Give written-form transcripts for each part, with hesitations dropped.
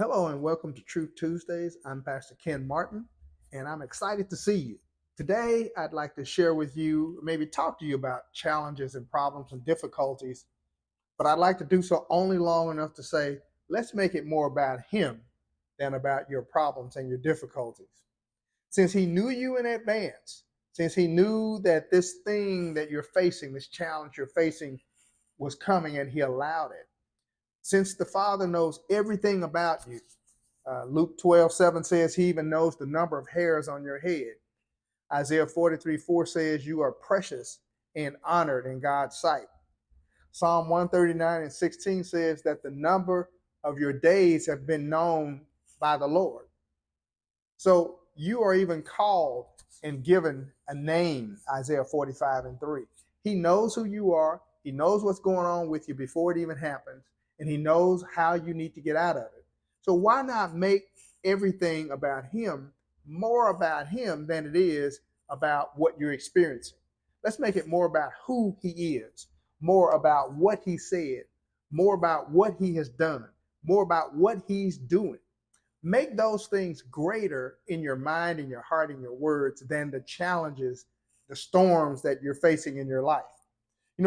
Hello and welcome to Truth Tuesdays. I'm Pastor Ken Martin, and I'm excited to see you. Today, I'd like to share with you, maybe talk to you about challenges and problems and difficulties, but I'd like to do so only long enough to say, let's make it more about Him than about your problems and your difficulties. Since He knew you in advance, since He knew that this thing that you're facing, this challenge you're facing, was coming and He allowed it, since the Father knows everything about you. Luke 12:7 says he even knows the number of hairs on your head. Isaiah 43:4 says you are precious and honored in God's sight. Psalm 139:16 says that the number of your days have been known by the Lord. So you are even called and given a name, Isaiah 45:3. He knows who you are. He knows what's going on with you before it even happens, and he knows how you need to get out of it. So why not make everything about him more about him than it is about what you're experiencing? Let's make it more about who he is, more about what he said, more about what he has done, more about what he's doing. Make those things greater in your mind, in your heart, in your words than the challenges, the storms that you're facing in your life.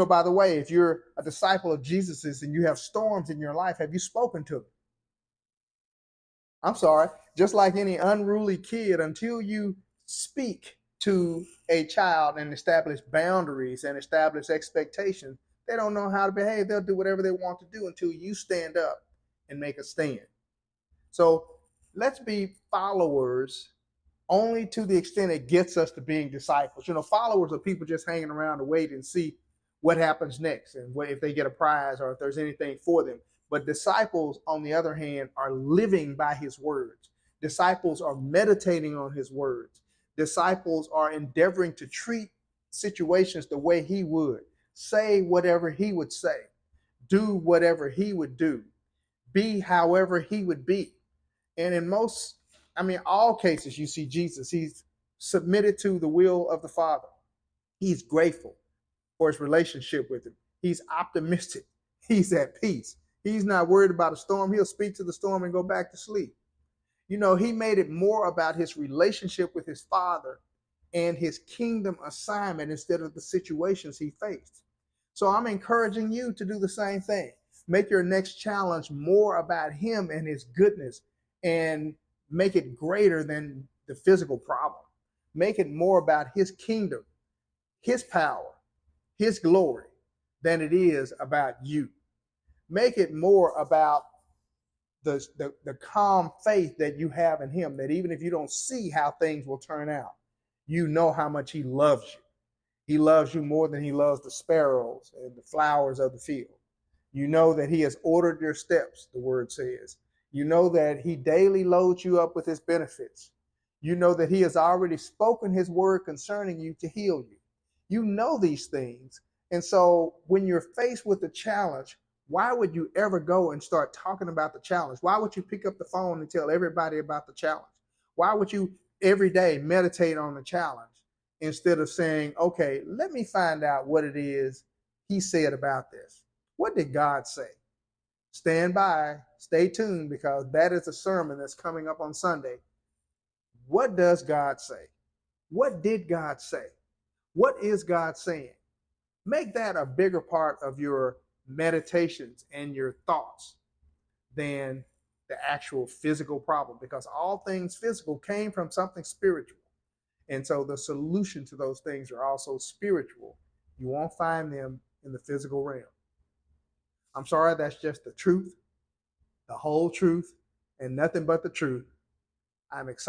By the way, if you're a disciple of Jesus's and you have storms in your life, have you spoken to them? I'm sorry, just like any unruly kid, until you speak to a child and establish boundaries and establish expectations, they don't know how to behave. They'll do whatever they want to do until you stand up and make a stand. So let's be followers only to the extent it gets us to being disciples. Followers are people just hanging around to wait and see what happens next and if they get a prize or if there's anything for them. But disciples, on the other hand, are living by his words. Disciples are meditating on his words. Disciples are endeavoring to treat situations the way he would, say whatever he would say, do whatever he would do, be however he would be. And in all cases, you see Jesus, he's submitted to the will of the Father. He's grateful for his relationship with him. He's optimistic. He's at peace. He's not worried about a storm. He'll speak to the storm and go back to sleep. He made it more about his relationship with his Father and his kingdom assignment instead of the situations he faced. So I'm encouraging you to do the same thing. Make your next challenge more about him and his goodness, and make it greater than the physical problem. Make it more about his kingdom, his power, his glory than it is about you. Make it more about the calm faith that you have in him, that even if you don't see how things will turn out, you know how much he loves you. He loves you more than he loves the sparrows and the flowers of the field. You know that he has ordered your steps, the word says. You know that he daily loads you up with his benefits. You know that he has already spoken his word concerning you to heal you. You know these things. And so when you're faced with a challenge, why would you ever go and start talking about the challenge? Why would you pick up the phone and tell everybody about the challenge? Why would you every day meditate on the challenge instead of saying, okay, let me find out what it is he said about this? What did God say? Stand by, stay tuned, because that is a sermon that's coming up on Sunday. What does God say? What did God say? What is God saying? Make that a bigger part of your meditations and your thoughts than the actual physical problem, because all things physical came from something spiritual. And so the solution to those things are also spiritual. You won't find them in the physical realm. I'm sorry, that's just the truth, the whole truth, and nothing but the truth. I'm excited.